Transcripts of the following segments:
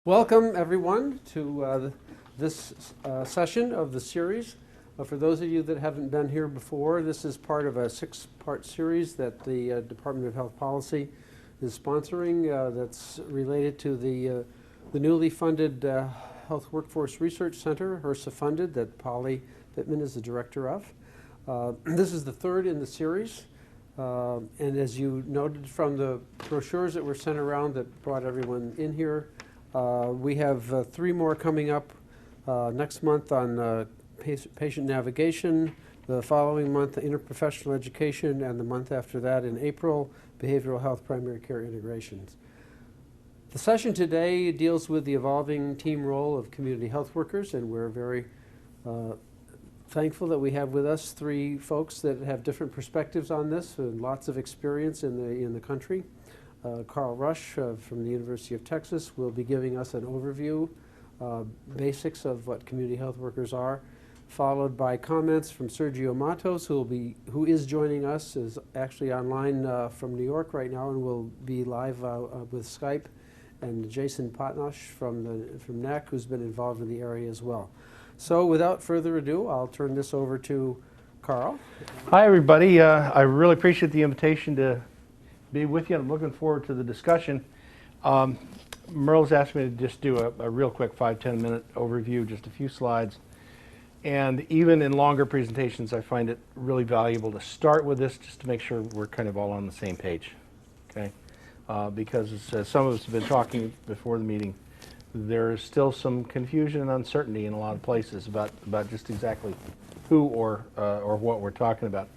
Welcome, everyone, to this session of the series. For those of you that haven't been here before, this is part of a six-part series that the Department of Health Policy is sponsoring that's related to the newly funded Health Workforce Research Center, HRSA funded, that Polly Pittman is the director of. This is the third in the series. And as you noted from the brochures that were sent around that brought everyone in here, we have three more coming up next month on patient navigation, the following month interprofessional education, and the month after that in April, behavioral health primary care integrations. The session today deals with the evolving team role of community health workers, and we're very thankful that we have with us three folks that have different perspectives on this and lots of experience in the country. Carl Rush from the University of Texas will be giving us an overview, basics of what community health workers are, followed by comments from Sergio Matos, who is joining us, is actually online from New York right now and will be live with Skype, and Jason Patnosh from NAC, who's been involved in the area as well. So without further ado, I'll turn this over to Carl. Hi, everybody. I really appreciate the invitation to be with you. I'm looking forward to the discussion. Merle's asked me to just do a real quick 5-10 minute overview, just a few slides. And even in longer presentations, I find it really valuable to start with this just to make sure we're kind of all on the same page, okay? Because as some of us have been talking before the meeting, there is still some confusion and uncertainty in a lot of places about just exactly who or what we're talking about.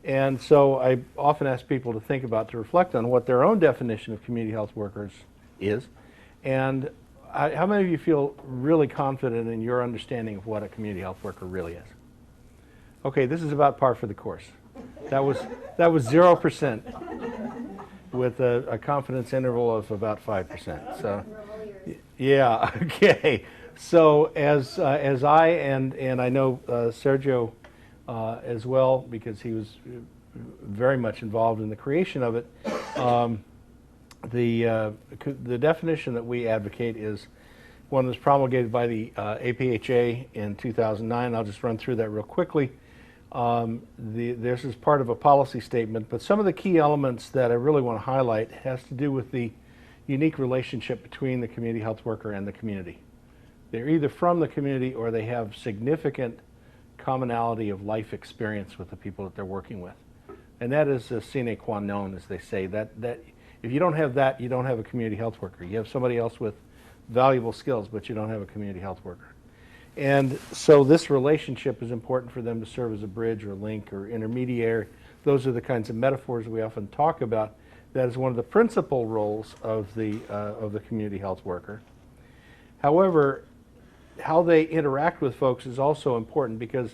And so I often ask people to reflect on what their own definition of community health workers is. And how many of you feel really confident in your understanding of what a community health worker really is? Okay, this is about par for the course. That was 0% with a confidence interval of about 5%. So, yeah, okay. So as I and I know Sergio as well, because he was very much involved in the creation of it. The definition that we advocate is one that was promulgated by the APHA in 2009. I'll just run through that real quickly. This is part of a policy statement, but some of the key elements that I really want to highlight has to do with the unique relationship between the community health worker and the community. They're either from the community or they have significant commonality of life experience with the people that they're working with. And that is a sine qua non, as they say. That if you don't have that, you don't have a community health worker. You have somebody else with valuable skills, but you don't have a community health worker. And so this relationship is important for them to serve as a bridge or link or intermediary. Those are the kinds of metaphors we often talk about. That is one of the principal roles of the community health worker. However, how they interact with folks is also important because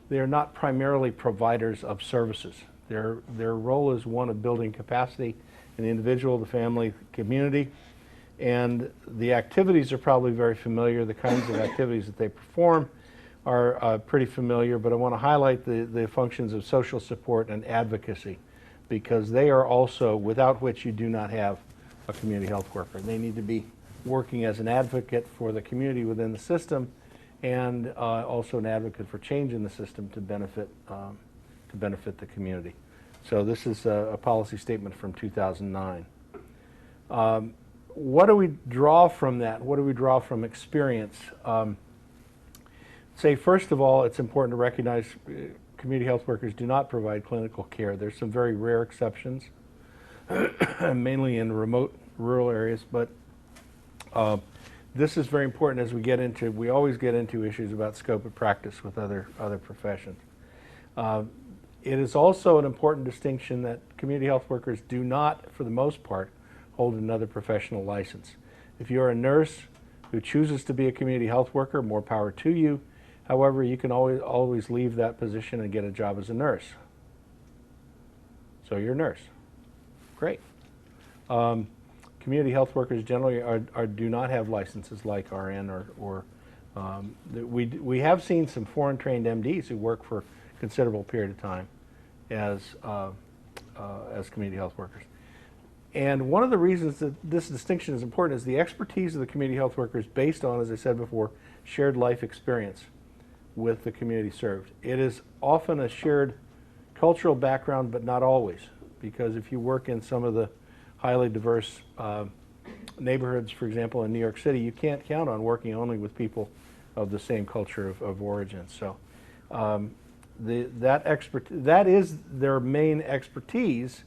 they're not primarily providers of services. Their role is one of building capacity in the individual, the family, the community, and the activities are probably very familiar. The kinds of activities that they perform are pretty familiar, but I want to highlight the functions of social support and advocacy because they are also, without which you do not have a community health worker. They need to be working as an advocate for the community within the system and also an advocate for change in the system to benefit the community. So this is a policy statement from 2009. What do we draw from that? What do we draw from experience? Say, first of all, it's important to recognize community health workers do not provide clinical care. There's some very rare exceptions, mainly in remote rural areas, but this is very important as we always get into issues about scope of practice with other professions. It is also an important distinction that community health workers do not, for the most part, hold another professional license. If you're a nurse who chooses to be a community health worker, more power to you. However, you can always leave that position and get a job as a nurse. So you're a nurse. Great. Community health workers generally do not have licenses like RN or we have seen some foreign trained MDs who work for a considerable period of time as community health workers. And one of the reasons that this distinction is important is the expertise of the community health worker is based on, as I said before, shared life experience with the community served. It is often a shared cultural background, but not always, because if you work in some of the highly diverse neighborhoods, for example, in New York City, you can't count on working only with people of the same culture of origin. So that is their main expertise,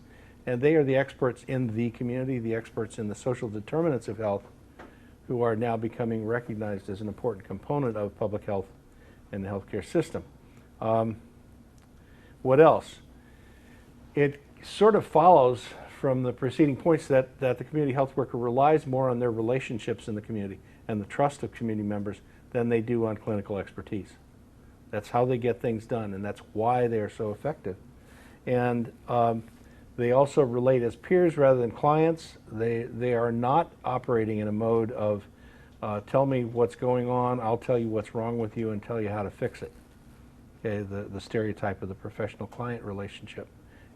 and they are the experts in the community, the experts in the social determinants of health, who are now becoming recognized as an important component of public health and the healthcare system. What else? It sort of follows from the preceding points that the community health worker relies more on their relationships in the community and the trust of community members than they do on clinical expertise. That's how they get things done, and that's why they are so effective. And they also relate as peers rather than clients. They are not operating in a mode of tell me what's going on, I'll tell you what's wrong with you and tell you how to fix it. Okay, the stereotype of the professional-client relationship.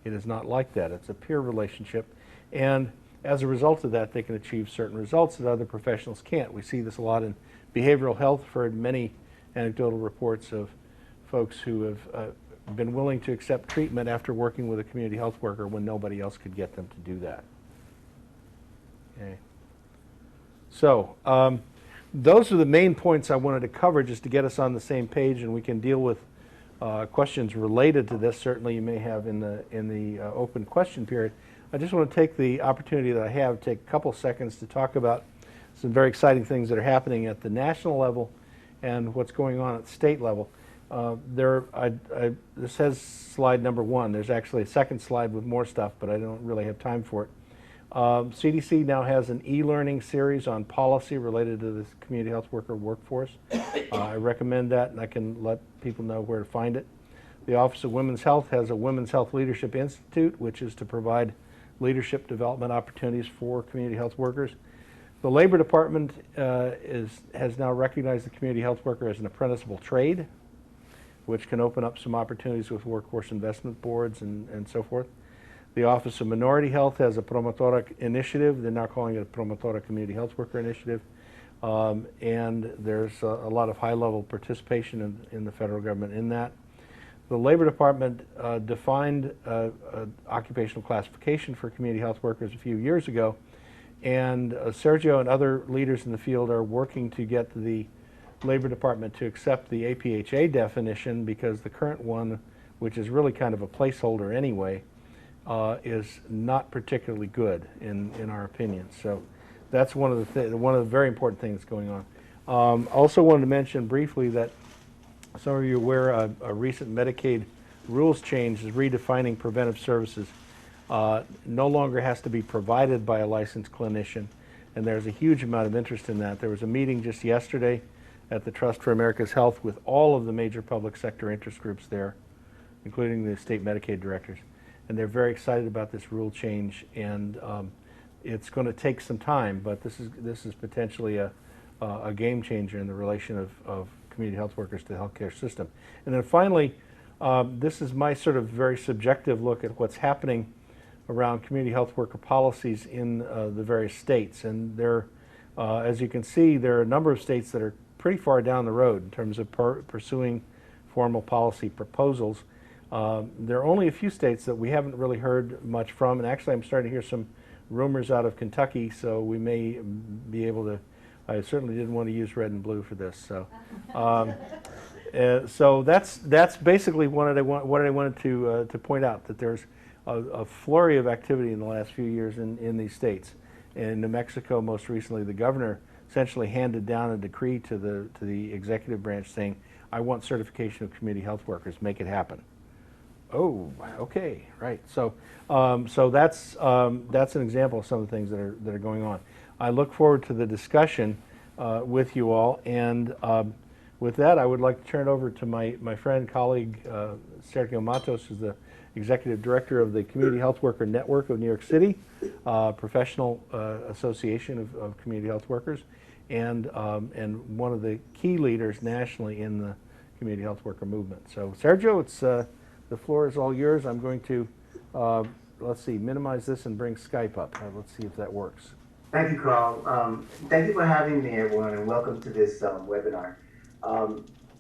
It is not like that. It's a peer relationship, and as a result of that, they can achieve certain results that other professionals can't. We see this a lot in behavioral health. I've heard many anecdotal reports of folks who have been willing to accept treatment after working with a community health worker when nobody else could get them to do that. Okay. So those are the main points I wanted to cover just to get us on the same page, and we can deal with questions related to this. Certainly you may have in the open question period. I just want to take the opportunity that I have, take a couple seconds to talk about some very exciting things that are happening at the national level and what's going on at the state level. This has slide number 1. There's actually a second slide with more stuff, but I don't really have time for it. CDC now has an e-learning series on policy related to the community health worker workforce. I recommend that, and I can let people know where to find it. The Office of Women's Health has a Women's Health Leadership Institute, which is to provide leadership development opportunities for community health workers. The Labor Department has now recognized the community health worker as an apprenticeable trade, which can open up some opportunities with workforce investment boards and so forth. The Office of Minority Health has a Promotora initiative. They're now calling it a Promotora Community Health Worker Initiative. And there's a lot of high-level participation in the federal government in that. The Labor Department defined occupational classification for community health workers a few years ago, and Sergio and other leaders in the field are working to get the Labor Department to accept the APHA definition, because the current one, which is really kind of a placeholder anyway, is not particularly good in our opinion. So that's one of the very important things going on. Also wanted to mention briefly that some of you are aware a recent Medicaid rules change is redefining preventive services. No longer has to be provided by a licensed clinician, and there's a huge amount of interest in that. There was a meeting just yesterday at the Trust for America's Health with all of the major public sector interest groups there, including the state Medicaid directors. And they're very excited about this rule change, and it's going to take some time, but this is potentially a game changer in the relation of community health workers to the healthcare system. And then finally, this is my sort of very subjective look at what's happening around community health worker policies in the various states. And there, as you can see, there are a number of states that are pretty far down the road in terms of pursuing formal policy proposals. There are only a few states that we haven't really heard much from, and actually I'm starting to hear some rumors out of Kentucky, so we may be able to. I certainly didn't want to use red and blue for this, so so that's basically what I wanted to point out, that there's a flurry of activity in the last few years in these states. In New Mexico, most recently, the governor essentially handed down a decree to the executive branch saying, "I want certification of community health workers. Make it happen." Oh, okay, right. So, so that's an example of some of the things that are going on. I look forward to the discussion with you all, and with that, I would like to turn it over to my friend, colleague, Sergio Matos, who's the executive director of the Community Health Worker Network of New York City, professional association of community health workers, and one of the key leaders nationally in the community health worker movement. So, Sergio, it's the floor is all yours. I'm going to let's see, minimize this and bring Skype up. Let's see if that works. Thank you, Carl. Thank you for having me, everyone, and welcome to this webinar.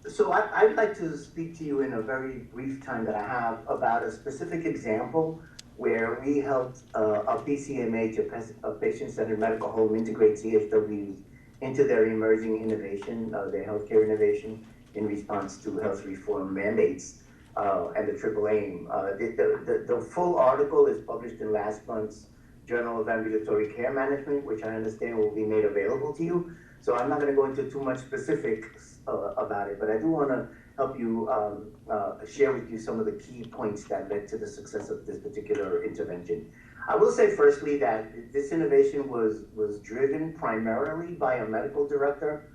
So I'd like to speak to you in a very brief time that I have about a specific example where we helped a PCMH, a patient-centered medical home, integrate CHWs into their emerging innovation, their healthcare innovation in response to health reform mandates and the triple aim. The full article is published in last month's Journal of Ambulatory Care Management, which I understand will be made available to you. So I'm not going to go into too much specifics about it, but I do want to help you share with you some of the key points that led to the success of this particular intervention. I will say firstly that this innovation was driven primarily by a medical director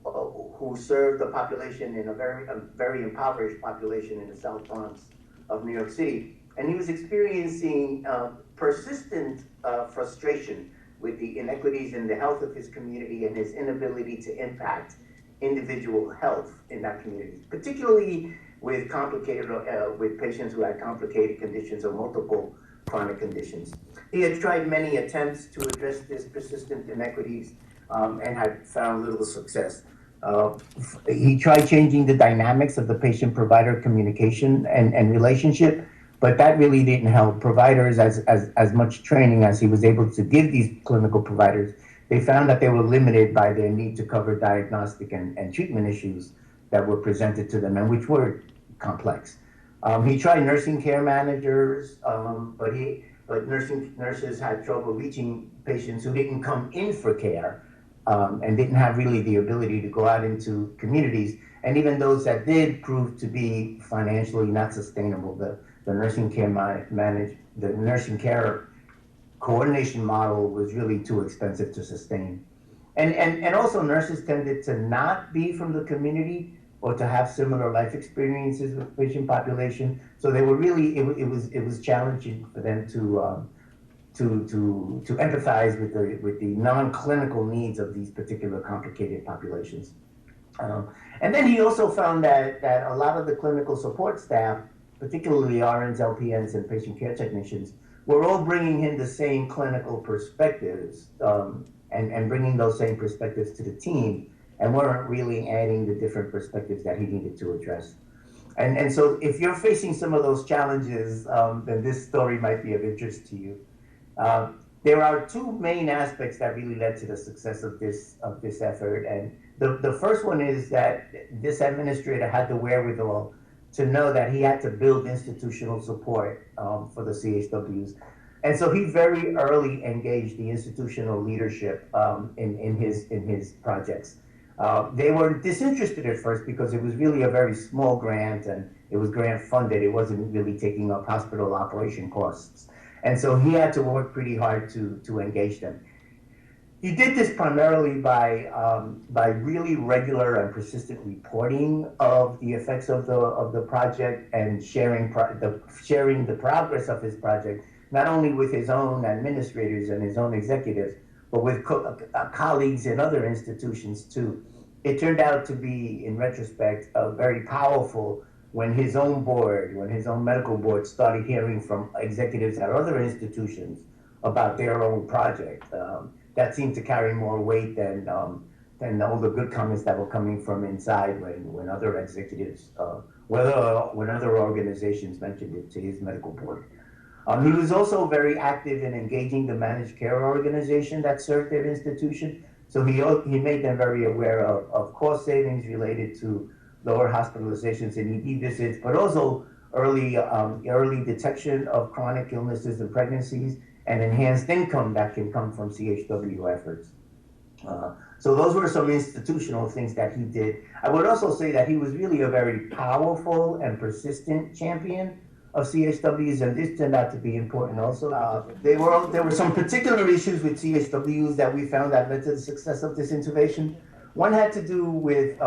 who served the population in a very impoverished population in the South Bronx of New York City. And he was experiencing persistent frustration with the inequities in the health of his community and his inability to impact individual health in that community, particularly with with patients who had complicated conditions or multiple chronic conditions. He had tried many attempts to address these persistent inequities and had found little success. He tried changing the dynamics of the patient-provider communication and relationship, but that really didn't help. Providers, as much training as he was able to give these clinical providers, they found that they were limited by their need to cover diagnostic and treatment issues that were presented to them, and which were complex. He tried nursing care managers, but nurses had trouble reaching patients who didn't come in for care and didn't have really the ability to go out into communities. And even those that did proved to be financially not sustainable. The nursing care coordination model was really too expensive to sustain. And also nurses tended to not be from the community or to have similar life experiences with patient population. So they were really, it was challenging for them to empathize with the non-clinical needs of these particular complicated populations. And then he also found that a lot of the clinical support staff, particularly RNs, LPNs, and patient care technicians, were all bringing in the same clinical perspectives and bringing those same perspectives to the team, and weren't really adding the different perspectives that he needed to address. And so if you're facing some of those challenges, then this story might be of interest to you. There are two main aspects that really led to the success of this effort. And the first one is that this administrator had the wherewithal to know that he had to build institutional support for the CHWs. And so he very early engaged the institutional leadership in his projects. They were disinterested at first because it was really a very small grant and it was grant funded. It wasn't really taking up hospital operation costs. And so he had to work pretty hard to engage them. He did this primarily by really regular and persistent reporting of the effects of the project and sharing the progress of his project, not only with his own administrators and his own executives, but with colleagues in other institutions too. It turned out to be, in retrospect, very powerful when his own medical board started hearing from executives at other institutions about their own project. That seemed to carry more weight than all the good comments that were coming from inside when other executives, when other organizations mentioned it to his medical board. He was also very active in engaging the managed care organization that served their institution. So he made them very aware of cost savings related to lower hospitalizations and ED visits, but also early detection of chronic illnesses and pregnancies, and enhanced income that can come from CHW efforts. So those were some institutional things that he did. I would also say that he was really a very powerful and persistent champion of CHWs, and this turned out to be important also. There were some particular issues with CHWs that we found that led to the success of this intervention. One had to do with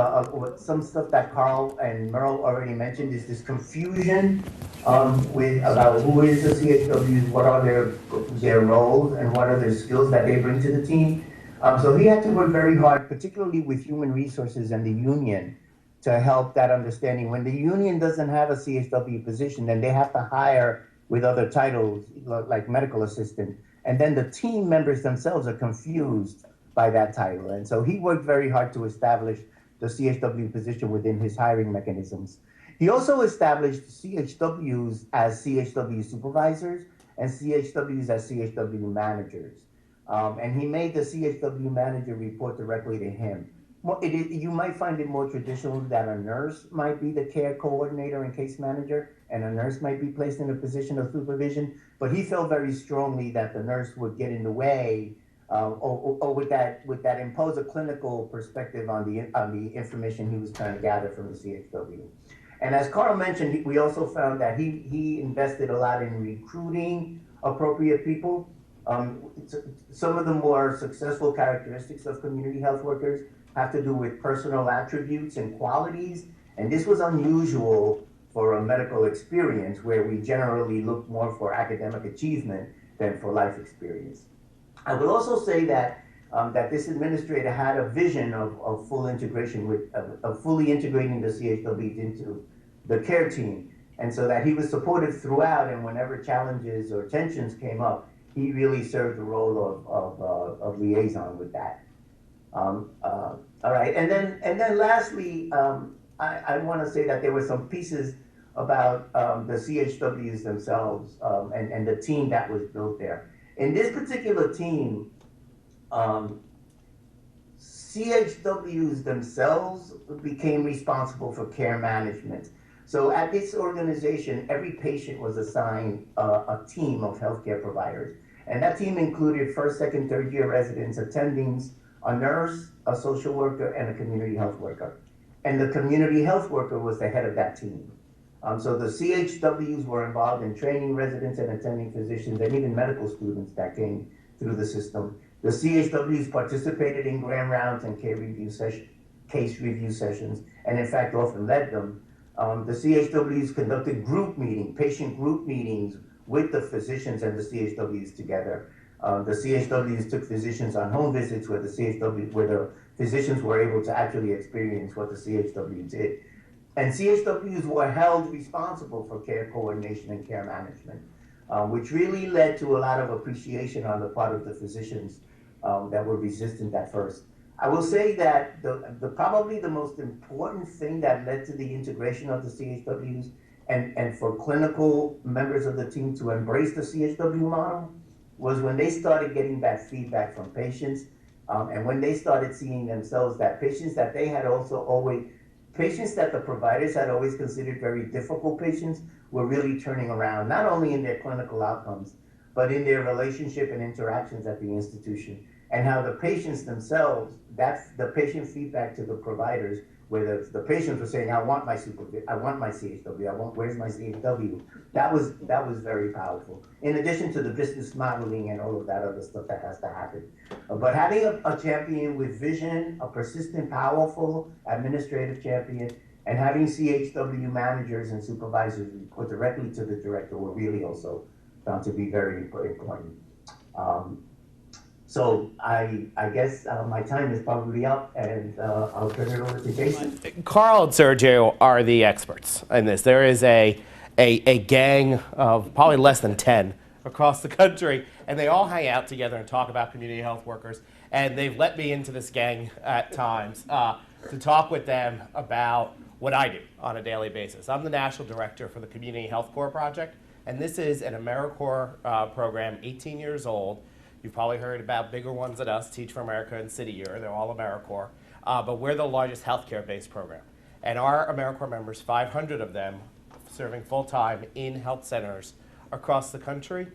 some stuff that Carl and Merle already mentioned, is this confusion about who is the CHWs, what are their roles, and what are their skills that they bring to the team. So he had to work very hard, particularly with human resources and the union, to help that understanding. When the union doesn't have a CHW position, then they have to hire with other titles like medical assistant. And then the team members themselves are confused by that title. And so he worked very hard to establish the CHW position within his hiring mechanisms. He also established CHWs as CHW supervisors and CHWs as CHW managers. And he made the CHW manager report directly to him. You might find it more traditional that a nurse might be the care coordinator and case manager, and a nurse might be placed in a position of supervision. But he felt very strongly that the nurse would get in the way, or would that impose a clinical perspective on the information he was trying to gather from the CHW. And as Carl mentioned, we also found that he invested a lot in recruiting appropriate people. Some of the more successful characteristics of community health workers have to do with personal attributes and qualities. And this was unusual for a medical experience where we generally look more for academic achievement than for life experience. I will also say that that this administrator had a vision of full integration of fully integrating the CHWs into the care team. And so that he was supportive throughout, and whenever challenges or tensions came up, he really served the role of liaison with that. All right, and then lastly, I want to say that there were some pieces about the CHWs themselves and the team that was built there. In this particular team, CHWs themselves became responsible for care management. So at this organization, every patient was assigned a team of healthcare providers. And that team included first, second, third year residents, attendings, a nurse, a social worker, and a community health worker. And the community health worker was the head of that team. So the CHWs were involved in training residents and attending physicians and even medical students that came through the system. The CHWs participated in grand rounds and case review sessions, and in fact often led them. The CHWs conducted patient group meetings with the physicians and the CHWs together. The CHWs took physicians on home visits where the physicians were able to actually experience what the CHW did. And CHWs were held responsible for care coordination and care management, which really led to a lot of appreciation on the part of the physicians that were resistant at first. I will say that probably the most important thing that led to the integration of the CHWs and for clinical members of the team to embrace the CHW model was when they started getting that feedback from patients, and when they started seeing themselves that patients that the providers had always considered very difficult patients were really turning around, not only in their clinical outcomes, but in their relationship and interactions at the institution, and how the patients themselves, that's the patient feedback to the providers, where the patients were saying, I want my CHW, where's my CHW? That was very powerful. In addition to the business modeling and all of that other stuff that has to happen. But having a champion with vision, a persistent, powerful administrative champion, and having CHW managers and supervisors report directly to the director were really also found to be very important. So I guess my time is probably up, and I'll turn it over to Jason. Carl and Sergio are the experts in this. There is a gang of probably less than 10 across the country, and they all hang out together and talk about community health workers. And they've let me into this gang at times to talk with them about what I do on a daily basis. I'm the national director for the Community Health Corps project, and this is an AmeriCorps program, 18 years old. You've probably heard about bigger ones than us, Teach for America and City Year. They're all AmeriCorps. But we're the largest healthcare-based program. And our AmeriCorps members, 500 of them, serving full-time in health centers across the country,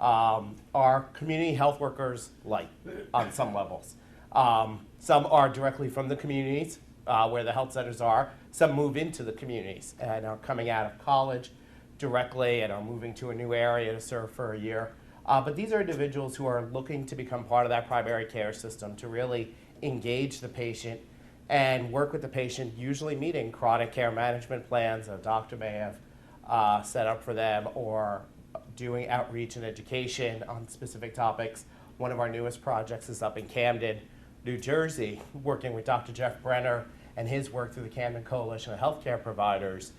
are community health workers light on some levels. Some are directly from the communities where the health centers are. Some move into the communities and are coming out of college directly and are moving to a new area to serve for a year. But these are individuals who are looking to become part of that primary care system, to really engage the patient and work with the patient, usually meeting chronic care management plans a doctor may have set up for them, or doing outreach and education on specific topics. One of our newest projects is up in Camden, New Jersey, working with Dr. Jeff Brenner and his work through the Camden Coalition of Healthcare Providers,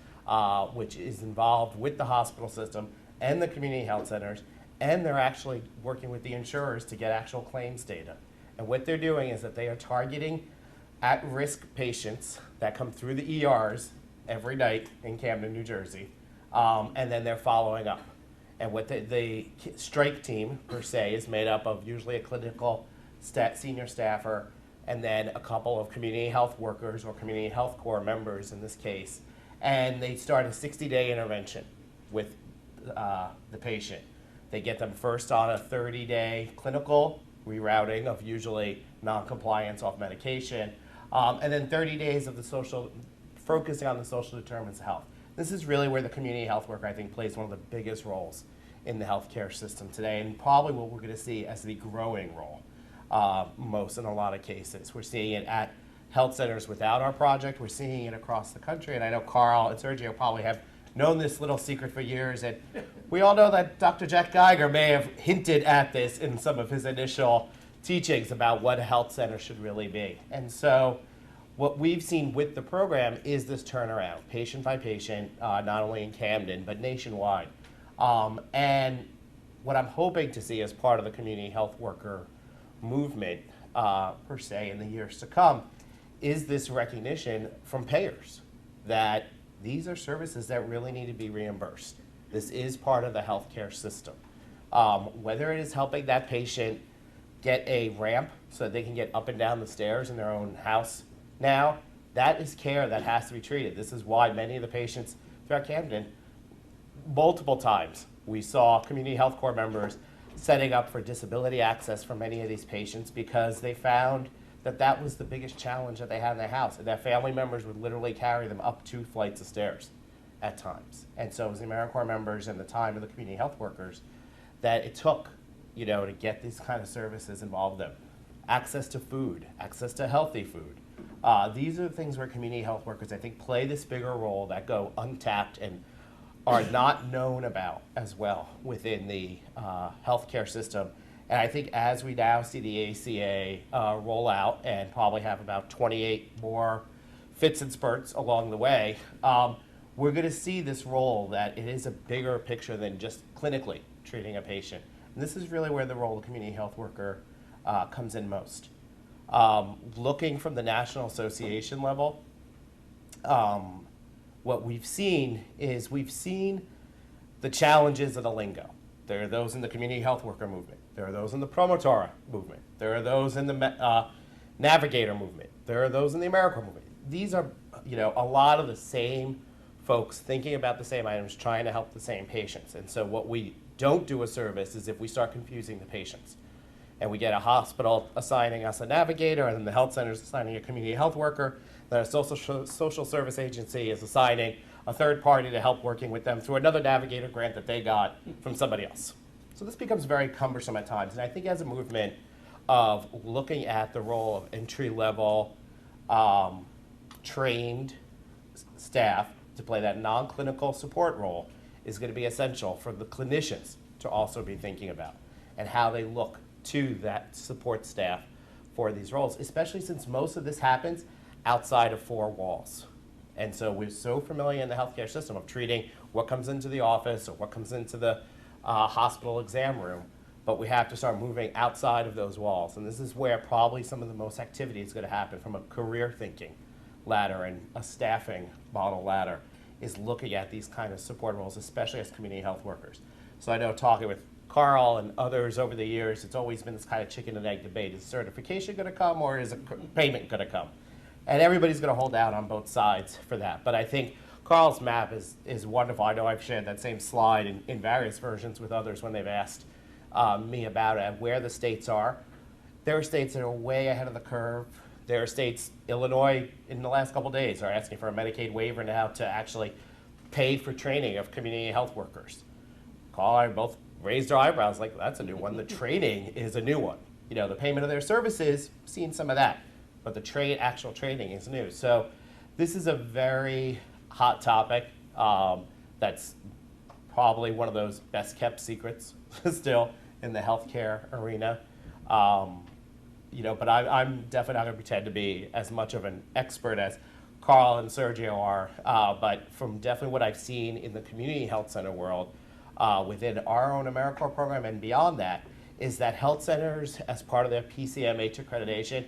which is involved with the hospital system and the community health centers, and they're actually working with the insurers to get actual claims data. And what they're doing is that they are targeting at-risk patients that come through the ERs every night in Camden, New Jersey, and then they're following up. And what the strike team, per se, is made up of usually a clinical senior staffer and then a couple of community health workers or community health corps members in this case. And they start a 60-day intervention with the patient. They get them first on a 30-day clinical rerouting of usually non-compliance off medication, and then 30 days of the social, focusing on the social determinants of health. This is really where the community health worker, I think, plays one of the biggest roles in the healthcare system today, and probably what we're going to see as the growing role, most in a lot of cases. We're seeing it at health centers without our project. We're seeing it across the country, and I know Carl and Sergio probably have known this little secret for years, and we all know that Dr. Jack Geiger may have hinted at this in some of his initial teachings about what a health center should really be. And so what we've seen with the program is this turnaround, patient by patient, not only in Camden, but nationwide. And what I'm hoping to see as part of the community health worker movement, per se, in the years to come, is this recognition from payers that these are services that really need to be reimbursed. This is part of the healthcare system. Whether it is helping that patient get a ramp so that they can get up and down the stairs in their own house now, that is care that has to be treated. This is why many of the patients throughout Camden, multiple times, we saw community health corps members setting up for disability access for many of these patients because they found that that was the biggest challenge that they had in their house. And their family members would literally carry them up 2 flights of stairs at times. And so it was the AmeriCorps members and the time of the community health workers that it took, to get these kind of services involved in them. Access to food, access to healthy food. These are the things where community health workers, I think, play this bigger role that go untapped and are not known about as well within the healthcare system. And I think as we now see the ACA roll out and probably have about 28 more fits and spurts along the way, we're going to see this role that it is a bigger picture than just clinically treating a patient. And this is really where the role of the community health worker comes in most. Looking from the National Association level, what we've seen is the challenges of the lingo. There are those in the community health worker movement. There are those in the Promotora movement. There are those in the Navigator movement. There are those in the AmeriCorps movement. These are, a lot of the same folks thinking about the same items, trying to help the same patients. And so what we don't do a service is if we start confusing the patients. And we get a hospital assigning us a navigator, and then the health center is assigning a community health worker, then a social service agency is assigning a third party to help working with them through another navigator grant that they got from somebody else. So this becomes very cumbersome at times. And I think as a movement of looking at the role of entry-level trained staff to play that non-clinical support role is going to be essential for the clinicians to also be thinking about and how they look to that support staff for these roles, especially since most of this happens outside of 4 walls. And so we're so familiar in the healthcare system of treating what comes into the office or what comes into the hospital exam room, but we have to start moving outside of those walls. And this is where probably some of the most activity is going to happen from a career thinking ladder and a staffing model ladder, is looking at these kind of support roles, especially as community health workers. So I know talking with Carl and others over the years, it's always been this kind of chicken and egg debate. Is certification going to come or is payment going to come? And everybody's going to hold out on both sides for that. But I think Carl's map is wonderful. I know I've shared that same slide in various versions with others when they've asked me about it, where the states are. There are states that are way ahead of the curve. There are states, Illinois, in the last couple of days, are asking for a Medicaid waiver now to actually pay for training of community health workers. Carl and I both raised our eyebrows like, that's a new one. The training is a new one. The payment of their services, seen some of that. But the actual training is new. So this is a very hot topic that's probably one of those best kept secrets still in the healthcare arena. But I'm definitely not going to pretend to be as much of an expert as Carl and Sergio are. But from definitely what I've seen in the community health center world, within our own AmeriCorps program and beyond that, is that health centers, as part of their PCMH accreditation,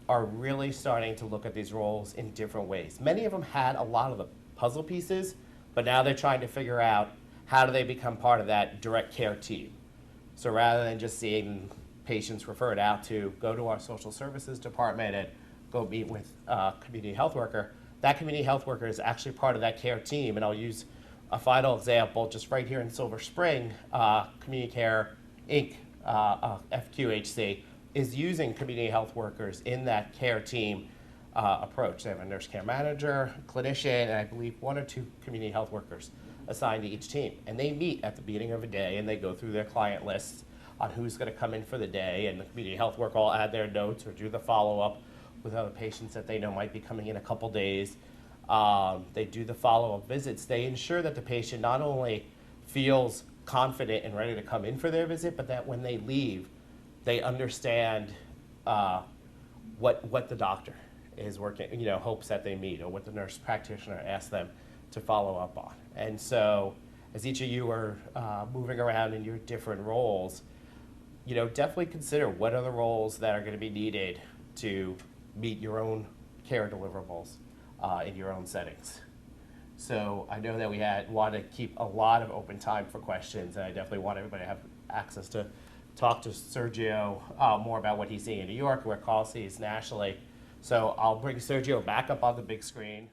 are really starting to look at these roles in different ways. Many of them had a lot of the puzzle pieces, but now they're trying to figure out how do they become part of that direct care team. So rather than just seeing patients referred out to go to our social services department and go meet with a community health worker, that community health worker is actually part of that care team. And I'll use a final example just right here in Silver Spring. Community Care Inc., FQHC, is using community health workers in that care team approach. They have a nurse care manager, clinician, and I believe 1 or 2 community health workers assigned to each team. And they meet at the beginning of a day and they go through their client lists on who's going to come in for the day, and the community health worker will add their notes or do the follow-up with other patients that they know might be coming in a couple days. They do the follow-up visits. They ensure that the patient not only feels confident and ready to come in for their visit, but that when they leave, they understand what the doctor is working, hopes that they meet, or what the nurse practitioner asks them to follow up on. And so, as each of you are moving around in your different roles, definitely consider what are the roles that are going to be needed to meet your own care deliverables in your own settings. So I know that we want to keep a lot of open time for questions, and I definitely want everybody to have access to talk to Sergio more about what he's seeing in New York, where Carl sees nationally. So I'll bring Sergio back up on the big screen.